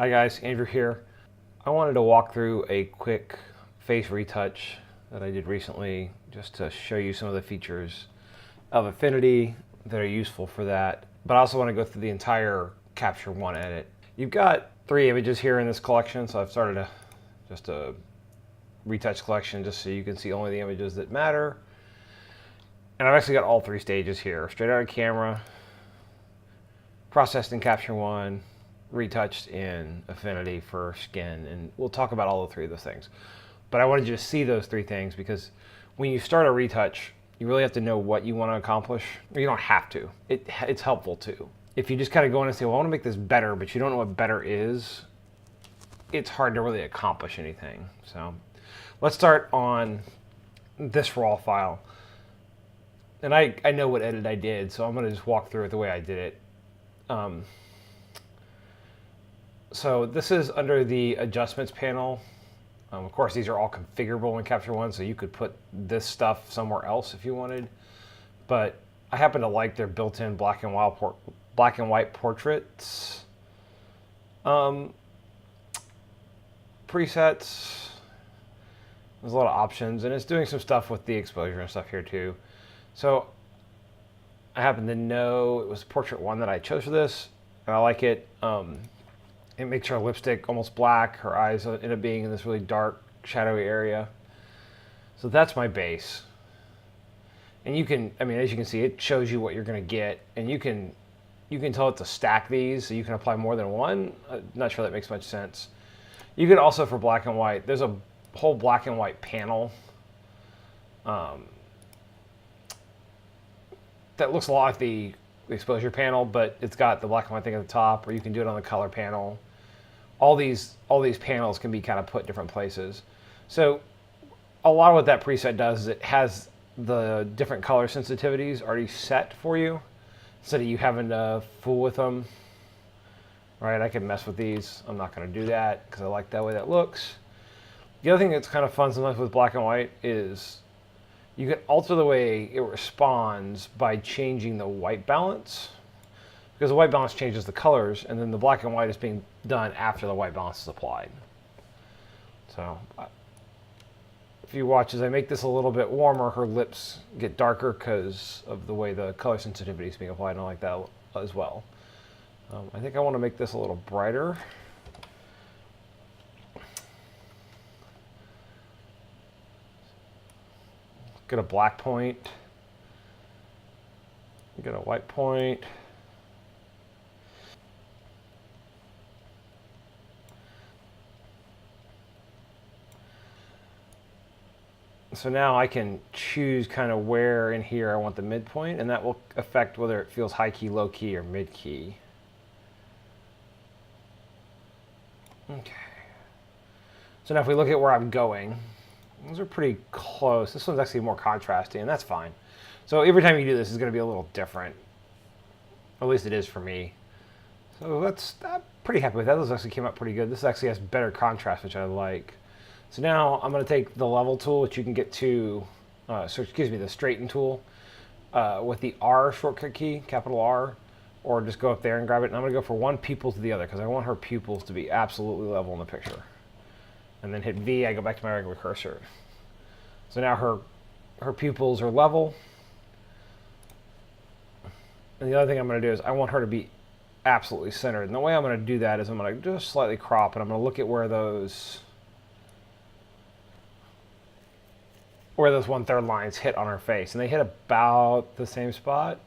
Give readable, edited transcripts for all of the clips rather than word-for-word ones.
Hi guys, Andrew here. I wanted to walk through a quick face retouch that I did recently just to show you some of the features of Affinity that are useful for that. But I also want to go through the entire Capture One edit. You've got 3 images here in this collection, so I've started just a retouch collection just so you can see only the images that matter. And I've actually got all 3 stages here: straight out of camera, processed in Capture One, retouched in Affinity for skin, and we'll talk about all 3 of those things. But I wanted you to see those 3 things because when you start a retouch, you really have to know what you want to accomplish. Or you don't have to. It's helpful too. If you just kind of go in and say, well, I want to make this better, but you don't know what better is, it's hard to really accomplish anything. So let's start on this raw file. And I know what edit I did, so I'm going to just walk through it the way I did it. So this is under the adjustments panel. Of course, these are all configurable in Capture One, so you could put this stuff somewhere else if you wanted. But I happen to like their built-in black and white portraits presets. There's a lot of options, and it's doing some stuff with the exposure and stuff here too. So I happen to know it was Portrait 1 that I chose for this, and I like it. It makes her lipstick almost black. Her eyes end up being in this really dark, shadowy area. So that's my base. And you can, as you can see, it shows you what you're going to get, and you can tell it to stack these, so you can apply more than one. I'm not sure that makes much sense. You can also, for black and white, there's a whole black and white panel that looks a lot like the exposure panel, but it's got the black and white thing at the top, or you can do it on the color panel. All these panels can be kind of put different places. So a lot of what that preset does is it has the different color sensitivities already set for you, instead of you having to fool with them. Right, I can mess with these. I'm not going to do that because I like that way that looks. The other thing that's kind of fun sometimes with black and white is you can alter the way it responds by changing the white balance, because the white balance changes the colors, and then the black and white is being done after the white balance is applied. So if you watch as I make this a little bit warmer, her lips get darker because of the way the color sensitivity is being applied, and I like that as well. I think I want to make this a little brighter. Get a black point, get a white point. So now I can choose kind of where in here I want the midpoint, and that will affect whether it feels high key, low key, or mid key. Okay. So now if we look at where I'm going, those are pretty close. This one's actually more contrasty, and that's fine. So every time you do this, it's going to be a little different. At least it is for me. So I'm pretty happy with that. Those actually came out pretty good. This actually has better contrast, which I like. So now I'm going to take the level tool, which you can get to, the straighten tool with the R shortcut key, capital R, or just go up there and grab it. And I'm going to go from one pupil to the other because I want her pupils to be absolutely level in the picture. And then hit V, I go back to my regular cursor. So now her pupils are level. And the other thing I'm going to do is I want her to be absolutely centered. And the way I'm going to do that is I'm going to just slightly crop, and I'm going to look at where those 1/3 lines hit on her face. And they hit about the same spot.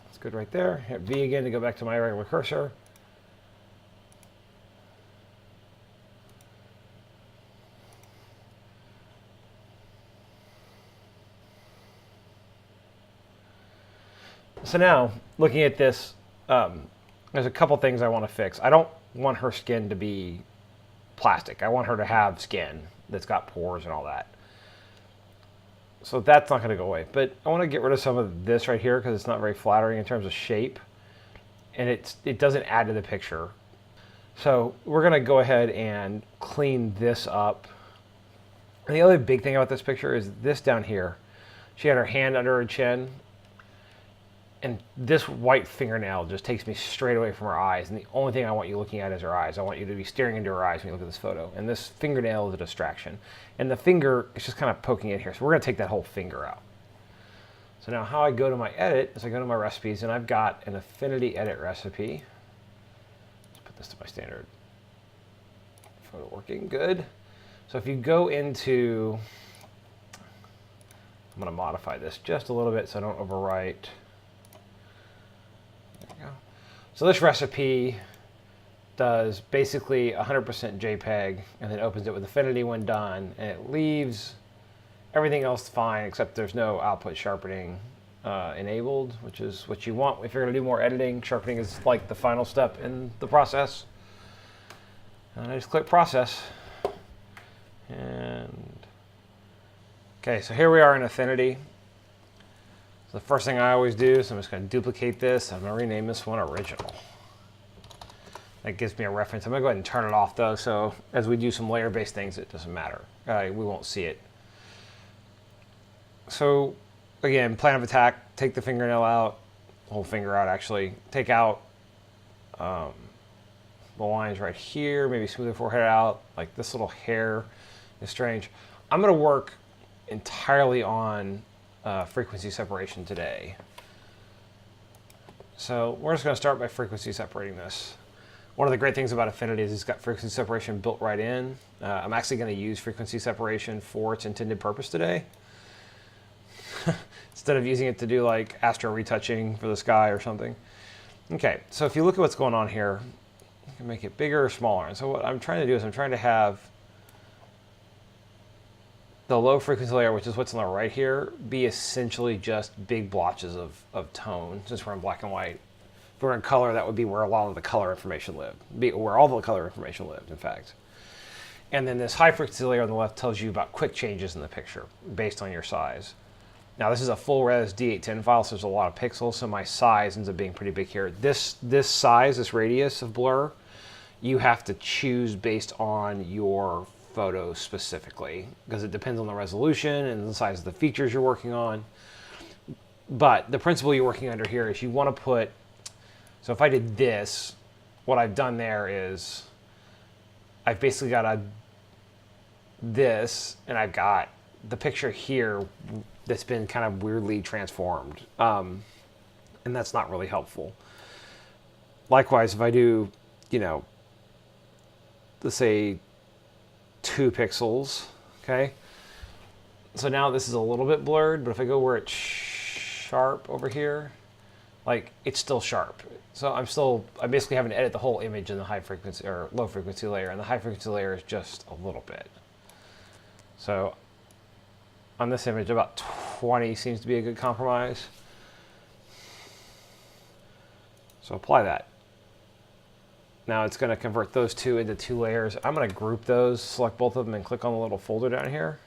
That's good right there. Hit V again to go back to my regular cursor. So now, looking at this, there's a couple things I want to fix. I don't want her skin to be plastic. I want her to have skin that's got pores and all that. So that's not going to go away. But I want to get rid of some of this right here because it's not very flattering in terms of shape. And it doesn't add to the picture. So we're going to go ahead and clean this up. And the other big thing about this picture is this down here. She had her hand under her chin. And this white fingernail just takes me straight away from her eyes. And the only thing I want you looking at is her eyes. I want you to be staring into her eyes when you look at this photo. And this fingernail is a distraction. And the finger is just kind of poking in here. So we're going to take that whole finger out. So now how I go to my edit is I go to my recipes, and I've got an Affinity edit recipe. Let's put this to my standard photo working. Good. So if you go into, I'm going to modify this just a little bit so I don't overwrite. So this recipe does basically 100% JPEG and then opens it with Affinity when done, and it leaves everything else fine except there's no output sharpening enabled, which is what you want if you're going to do more editing. Sharpening is like the final step in the process. And I just click process. And okay, so here we are in Affinity. The first thing I always do is I'm just going to duplicate this. I'm going to rename this one Original. That gives me a reference. I'm going to go ahead and turn it off though, so as we do some layer-based things, it doesn't matter. We won't see it. So again, plan of attack, take the fingernail out, whole finger out actually. Take out the lines right here, maybe smooth the forehead out. Like this little hair is strange. I'm going to work entirely on frequency separation today. So we're just going to start by frequency separating this. One of the great things about Affinity is it's got frequency separation built right in. I'm actually going to use frequency separation for its intended purpose today. Instead of using it to do like astro retouching for the sky or something. Okay, so if you look at what's going on here, you can make it bigger or smaller. And so what I'm trying to do is I'm trying to have the low frequency layer, which is what's on the right here, be essentially just big blotches of tone, since we're in black and white. If we're in color, that would be where a lot of the color information lived, where all the color information lived, in fact. And then this high frequency layer on the left tells you about quick changes in the picture based on your size. Now this is a full res D810 file, so there's a lot of pixels, so my size ends up being pretty big here. This size, this radius of blur, you have to choose based on your photo specifically, because it depends on the resolution and the size of the features you're working on. But the principle you're working under here is you want to put, so if I did this, what I've done there is I've basically got this, and I've got the picture here that's been kind of weirdly transformed. And that's not really helpful. Likewise, if I do, you know, let's say 2 pixels, okay? So now this is a little bit blurred, but if I go where it's sharp over here, like it's still sharp. So I basically have to edit the whole image in the high frequency or low frequency layer, and the high frequency layer is just a little bit. So on this image, about 20 seems to be a good compromise. So apply that. Now it's going to convert those two into 2 layers. I'm going to group those, select both of them, and click on the little folder down here.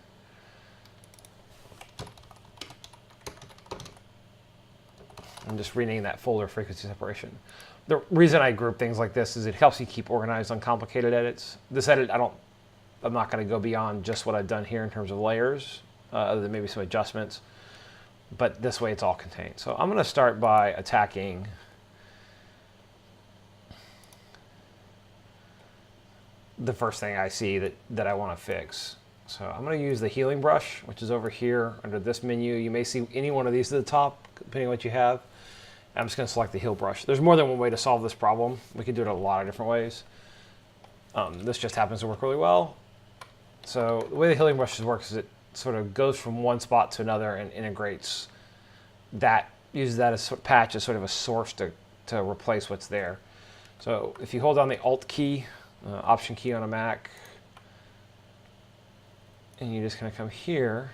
I'm just renaming that folder frequency separation. The reason I group things like this is it helps you keep organized on complicated edits. This edit, I'm not going to go beyond just what I've done here in terms of layers, other than maybe some adjustments. But this way it's all contained. So I'm going to start by attacking the first thing I see that I want to fix. So I'm going to use the healing brush, which is over here under this menu. You may see any one of these at the top, depending on what you have. I'm just going to select the heal brush. There's more than one way to solve this problem. We can do it a lot of different ways. This just happens to work really well. So the way the healing brush works is it sort of goes from one spot to another and integrates that, uses that as patch as sort of a source to replace what's there. So if you hold down the Alt key, Option key on a Mac, and you're just going to come here,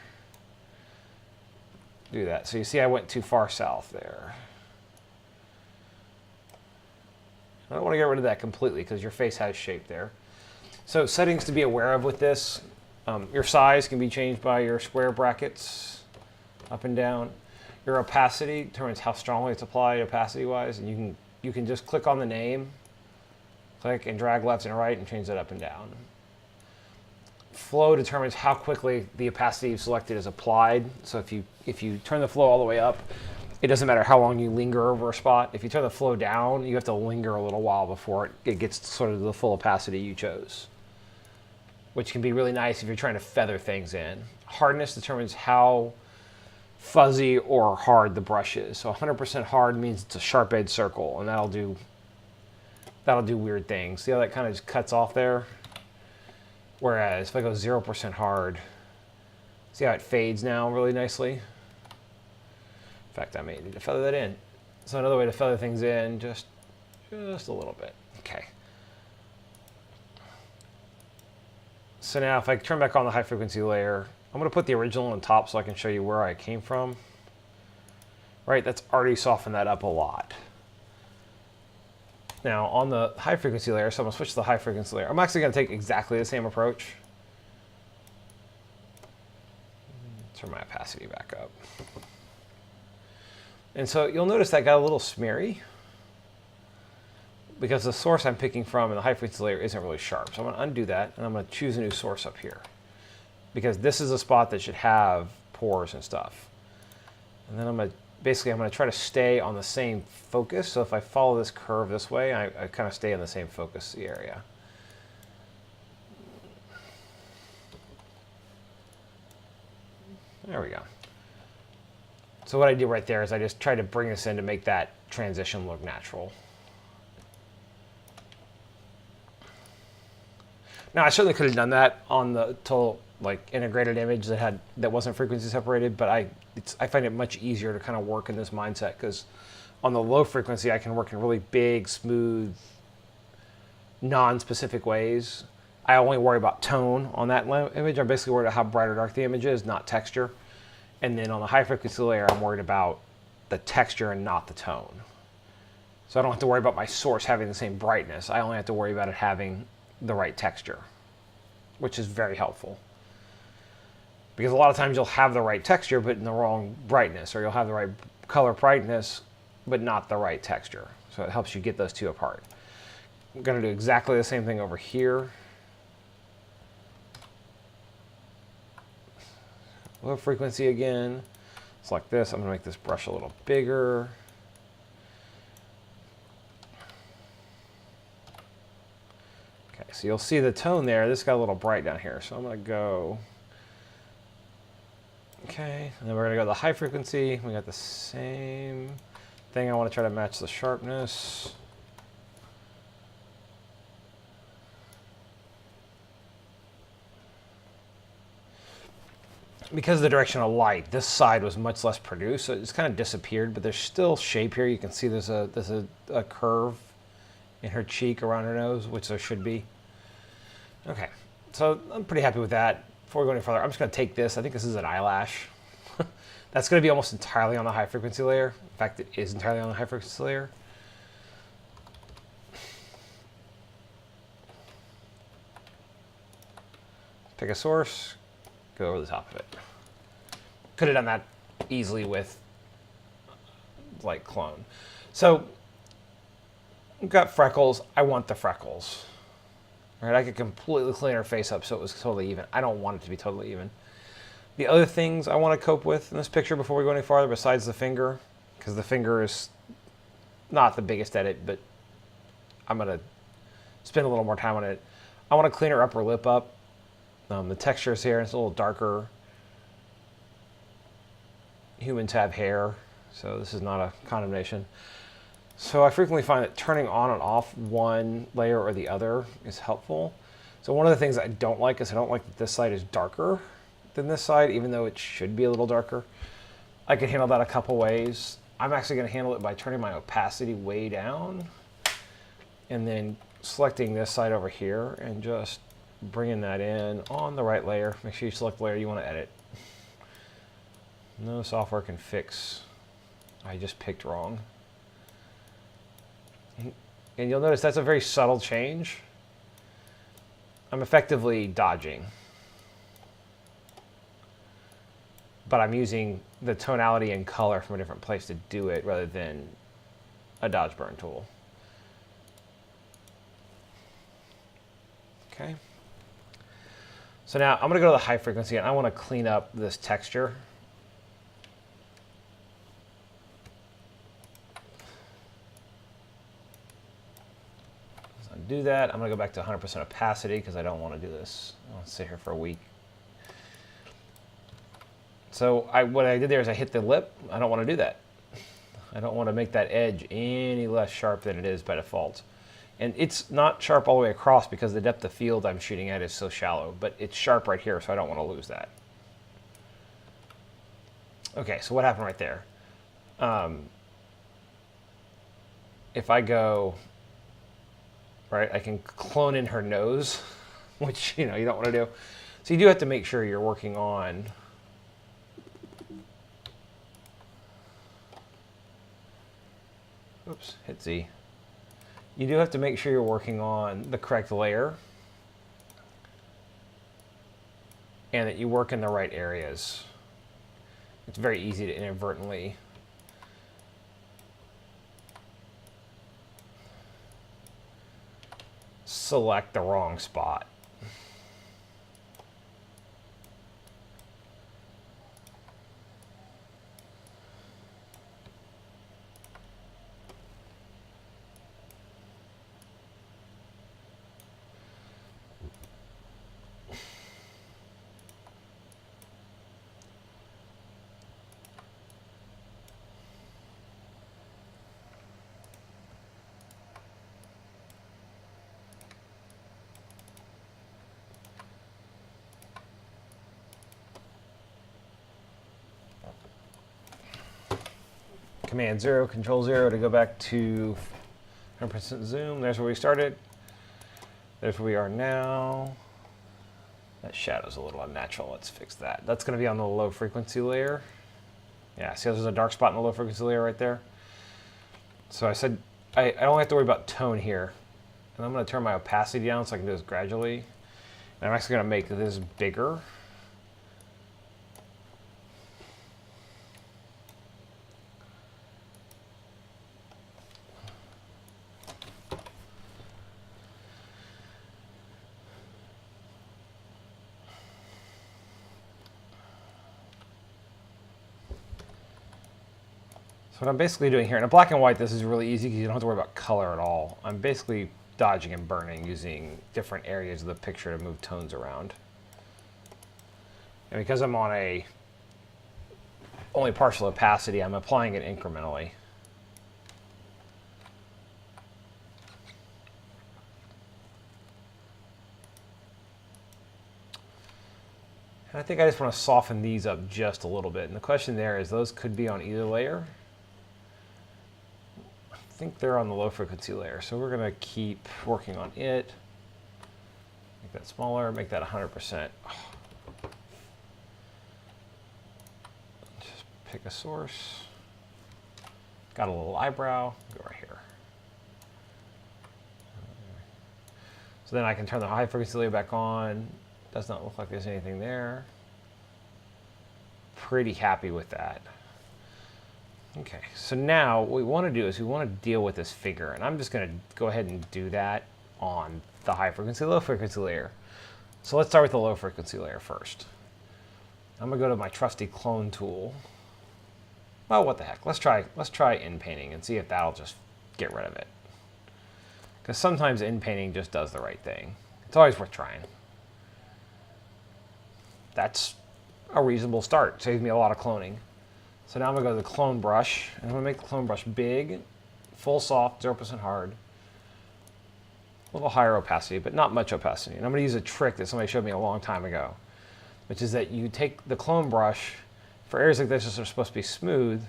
do that. So you see I went too far south there. I don't want to get rid of that completely because your face has shape there. So settings to be aware of with this, your size can be changed by your square brackets up and down. Your opacity determines how strongly it's applied opacity-wise, and you can just click on the name, click and drag left and right and change that up and down. Flow determines how quickly the opacity you've selected is applied. So if you turn the flow all the way up, it doesn't matter how long you linger over a spot. If you turn the flow down, you have to linger a little while before it gets sort of the full opacity you chose, which can be really nice if you're trying to feather things in. Hardness determines how fuzzy or hard the brush is. So 100% hard means it's a sharp edge circle, and that'll do weird things. See how that kind of just cuts off there? Whereas if I go 0% hard, see how it fades now really nicely? In fact, I may need to feather that in. So another way to feather things in, just a little bit. Okay. So now if I turn back on the high frequency layer, I'm going to put the original on top so I can show you where I came from. Right, that's already softened that up a lot. Now on the high frequency layer, so I'm going to switch to the high frequency layer. I'm actually going to take exactly the same approach. Turn my opacity back up. And so you'll notice that got a little smeary because the source I'm picking from in the high frequency layer isn't really sharp. So I'm going to undo that, and I'm going to choose a new source up here, because this is a spot that should have pores and stuff. And then I'm going to try to stay on the same focus. So if I follow this curve this way, I kind of stay in the same focus area. There we go. So what I do right there is I just try to bring this in to make that transition look natural. Now I certainly could have done that on the total integrated image that wasn't frequency separated, but I find it much easier to kind of work in this mindset, because on the low frequency I can work in really big, smooth, non-specific ways. I only worry about tone on that image. I'm basically worried about how bright or dark the image is, not texture. And then on the high frequency layer, I'm worried about the texture and not the tone. So I don't have to worry about my source having the same brightness. I only have to worry about it having the right texture, which is very helpful. Because a lot of times you'll have the right texture, but in the wrong brightness, or you'll have the right color brightness, but not the right texture. So it helps you get those two apart. I'm going to do exactly the same thing over here. Low frequency again. Select this. I'm going to make this brush a little bigger. Okay, so you'll see the tone there. This got a little bright down here. So I'm going to go. Okay, and then we're going to go to the high frequency. We got the same thing. I want to try to match the sharpness. Because of the direction of light, this side was much less produced, so it's kind of disappeared, but there's still shape here. You can see there's a curve in her cheek around her nose, which there should be. Okay, so I'm pretty happy with that. Before we go any further, I'm just going to take this. I think this is an eyelash. That's going to be almost entirely on the high frequency layer. In fact, it is entirely on the high frequency layer. Pick a source. Go over the top of it. Could have done that easily with clone. So we've got freckles. I want the freckles. All right, I could completely clean her face up so it was totally even. I don't want it to be totally even. The other things I want to cope with in this picture before we go any farther, besides the finger, because the finger is not the biggest edit, but I'm going to spend a little more time on it. I want to clean her upper lip up. The texture is here, it's a little darker. Humans have hair, so this is not a condemnation. So I frequently find that turning on and off one layer or the other is helpful. So one of the things I don't like is I don't like that this side is darker than this side, even though it should be a little darker. I can handle that a couple ways. I'm actually going to handle it by turning my opacity way down and then selecting this side over here and just bringing that in on the right layer. Make sure you select the layer you want to edit. No software can fix. I just picked wrong. And you'll notice that's a very subtle change. I'm effectively dodging. But I'm using the tonality and color from a different place to do it rather than a dodge burn tool. Okay. So now I'm going to go to the high frequency and I want to clean up this texture. do that. I'm going to go back to 100% opacity because I don't want to do this. I'll sit here for a week. So what I did there is I hit the lip. I don't want to do that. I don't want to make that edge any less sharp than it is by default. And it's not sharp all the way across because the depth of field I'm shooting at is so shallow, but it's sharp right here, so I don't want to lose that. Okay, so what happened right there? If I go, right, I can clone in her nose, which, you know, you don't want to do. So you do have to make sure you're working on oops, hit Z. You do have to make sure you're working on the correct layer and that you work in the right areas. It's very easy to inadvertently select the wrong spot. Command 0, Control 0 to go back to 100% zoom. There's where we started. There's where we are now. That shadow's a little unnatural. Let's fix that. That's going to be on the low frequency layer. Yeah, see how there's a dark spot in the low frequency layer right there? So I said I don't have to worry about tone here. And I'm going to turn my opacity down so I can do this gradually. And I'm actually going to make this bigger. So what I'm basically doing here, in a black and white, this is really easy because you don't have to worry about color at all. I'm basically dodging and burning using different areas of the picture to move tones around. And because I'm on a only partial opacity, I'm applying it incrementally. And I think I just want to soften these up just a little bit. And the question there is, those could be on either layer. I think they're on the low frequency layer, so we're going to keep working on it. Make that smaller, make that 100%. Just pick a source. Got a little eyebrow, go right here. So then I can turn the high frequency layer back on. Does not look like there's anything there. Pretty happy with that. Okay, so now what we want to do is we want to deal with this figure, and I'm just going to go ahead and do that on the high frequency, low frequency layer. So let's start with the low frequency layer first. I'm going to go to my trusty clone tool. Well, what the heck? Let's try in painting and see if that'll just get rid of it. Because sometimes in painting just does the right thing. It's always worth trying. That's a reasonable start. Saves me a lot of cloning. So now I'm going to go to the clone brush, and I'm going to make the clone brush big, full soft, 0% hard. A little higher opacity, but not much opacity. And I'm going to use a trick that somebody showed me a long time ago, which is that you take the clone brush, for areas like this that are supposed to be smooth,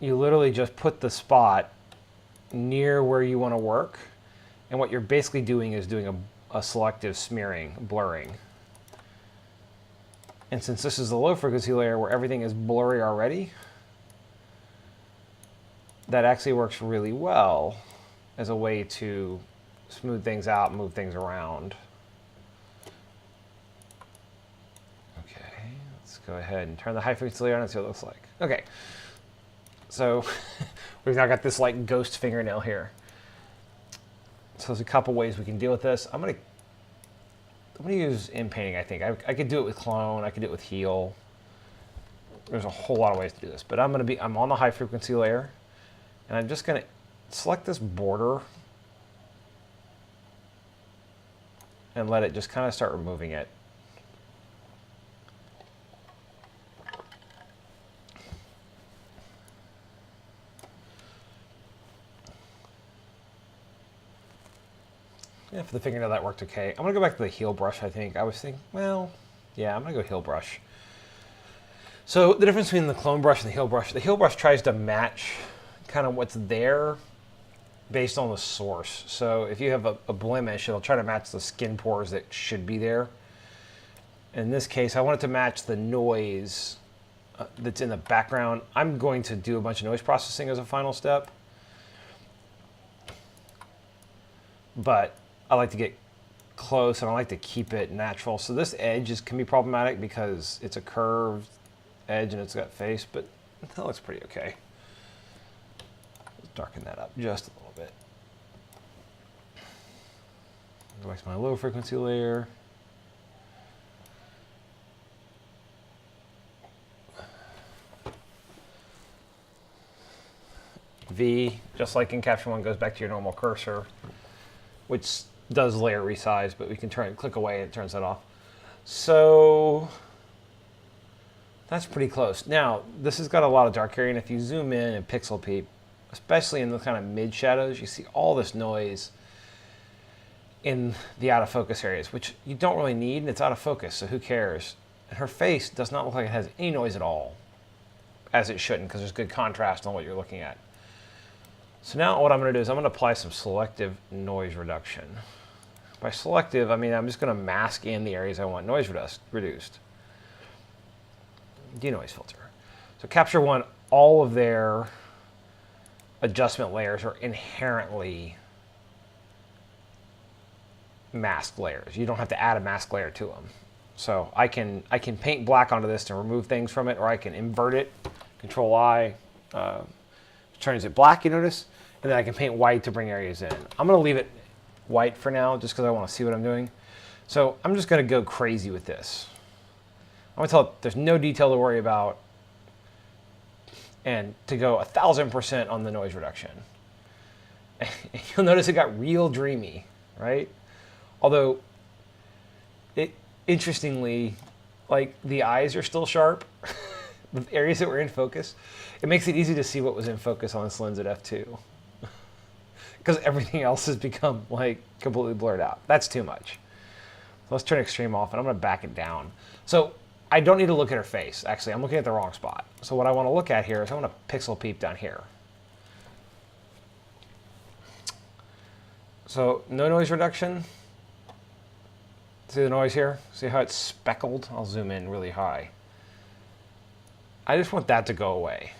you literally just put the spot near where you want to work, and what you're basically doing is doing a selective smearing, blurring. And since this is the low frequency layer where everything is blurry already, that actually works really well as a way to smooth things out and move things around. Okay, let's go ahead and turn the high frequency layer on and see what it looks like. Okay, so we've now got this like ghost fingernail here. So there's a couple ways we can deal with this. I'm gonna use in painting, I think. I could do it with clone, I could do it with heal. There's a whole lot of ways to do this, but I'm on the high frequency layer, and I'm just gonna select this border and let it just kind of start removing it. Yeah, for the fingernail that worked okay. I'm gonna go back to the heel brush, I think. I was thinking, well, yeah, I'm gonna go heel brush. So the difference between the clone brush and the heel brush tries to match kind of what's there based on the source. So if you have a blemish, it'll try to match the skin pores that should be there. In this case, I want it to match the noise that's in the background. I'm going to do a bunch of noise processing as a final step, but I like to get close and I like to keep it natural. So this edge can be problematic because it's a curved edge and it's got face, but that looks pretty okay. Let's darken that up just a little bit. Go back to my low frequency layer. V, just like in Capture One, goes back to your normal cursor, which does layer resize, but we can click away and it turns that off. So that's pretty close. Now, this has got a lot of dark area, and if you zoom in and pixel peep, especially in the kind of mid shadows, you see all this noise in the out of focus areas, which you don't really need, and it's out of focus, so who cares? And her face does not look like it has any noise at all, as it shouldn't, because there's good contrast on what you're looking at. So now what I'm going to do is I'm going to apply some selective noise reduction. By selective, I mean I'm just going to mask in the areas I want noise reduced. Denoise filter. So Capture One, all of their adjustment layers are inherently masked layers. You don't have to add a mask layer to them. So I can paint black onto this to remove things from it, or I can invert it. Control I turns it black, you notice, and then I can paint white to bring areas in. I'm going to leave it white for now just because I want to see what I'm doing. So I'm just going to go crazy with this. I'm going to tell it there's no detail to worry about and to go 1000% on the noise reduction. You'll notice it got real dreamy, right? Although, interestingly, like the eyes are still sharp. The areas that were in focus, it makes it easy to see what was in focus on this lens at f2. Because everything else has become like completely blurred out. That's too much. So let's turn extreme off and I'm going to back it down. So I don't need to look at her face. Actually, I'm looking at the wrong spot. So what I want to look at here is I want to pixel peep down here. So no noise reduction. See the noise here? See how it's speckled? I'll zoom in really high. I just want that to go away.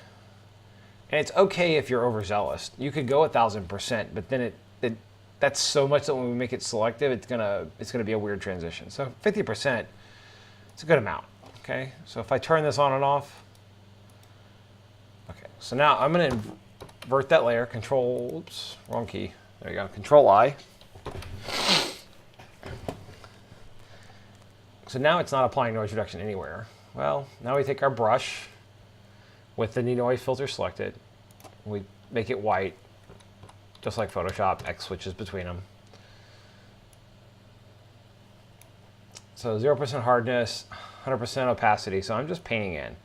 And it's okay if you're overzealous. You could go 1000%, but then that's so much that when we make it selective, it's gonna be a weird transition. So 50%, it's a good amount. Okay, so if I turn this on and off, okay, so now I'm gonna invert that layer. Control, oops, wrong key. There you go. Control I. So now it's not applying noise reduction anywhere. Well, now we take our brush with the denoise filter selected. We make it white, just like Photoshop. X switches between them. So 0% hardness, 100% opacity. So I'm just painting in.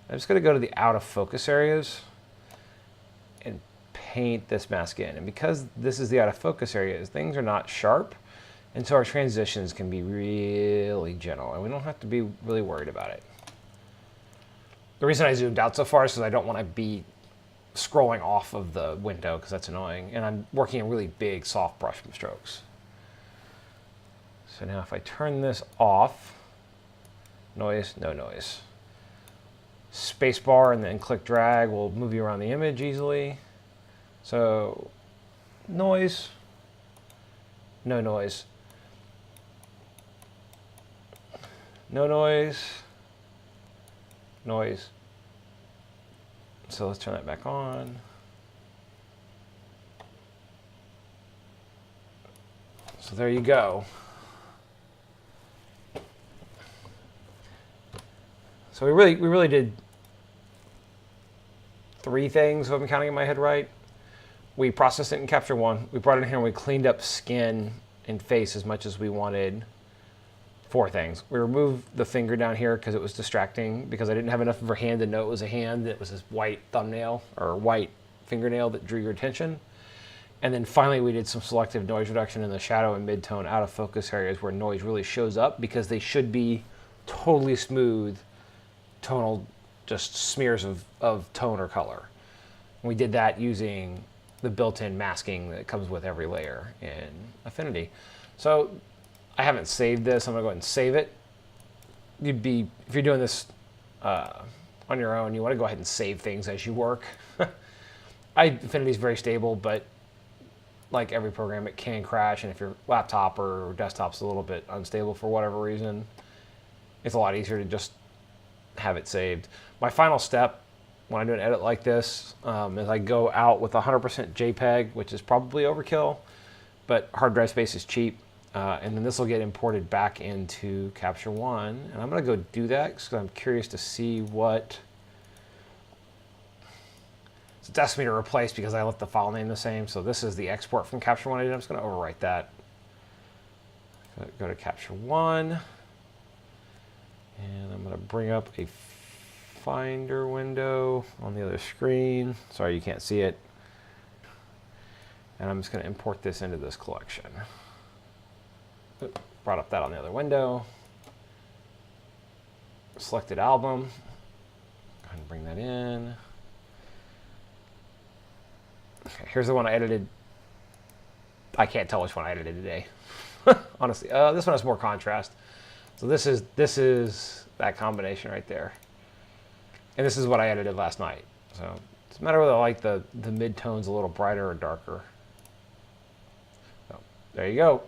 I'm just going to go to the out of focus areas and paint this mask in. And because this is the out of focus areas, things are not sharp. And so our transitions can be really gentle. And we don't have to be really worried about it. The reason I zoomed out so far is because I don't want to be scrolling off of the window because that's annoying. And I'm working in really big, soft brush strokes. So now if I turn this off, noise, no noise. Spacebar and then click drag will move you around the image easily. So noise, no noise. No noise. Noise. So let's turn that back on. So there you go. So we really did 3 things, if I'm counting in my head right. We processed it in Capture One. We brought it in here and we cleaned up skin and face as much as we wanted 4 things. We removed the finger down here because it was distracting, because I didn't have enough of her hand to know it was a hand. It was this white thumbnail or white fingernail that drew your attention. And then finally we did some selective noise reduction in the shadow and mid-tone out of focus areas where noise really shows up, because they should be totally smooth tonal, just smears of tone or color. And we did that using the built-in masking that comes with every layer in Affinity. So I haven't saved this. I'm gonna go ahead and save it. If you're doing this on your own, you want to go ahead and save things as you work. Affinity is very stable, but like every program, it can crash, and if your laptop or desktop's a little bit unstable for whatever reason, it's a lot easier to just have it saved. My final step when I do an edit like this is I go out with 100% JPEG, which is probably overkill, but hard drive space is cheap. And then this will get imported back into Capture One. And I'm going to go do that because I'm curious to see what it's asking me to replace, because I left the file name the same. So this is the export from Capture One I did. I'm just going to overwrite that. Go to Capture One. And I'm going to bring up a Finder window on the other screen. Sorry, you can't see it. And I'm just going to import this into this collection. Brought up that on the other window. Selected album. Go ahead and bring that in. Okay, here's the one I edited. I can't tell which one I edited today. Honestly, this one has more contrast. So this is that combination right there. And this is what I edited last night. So it's a matter whether I like the mid-tones a little brighter or darker. So there you go.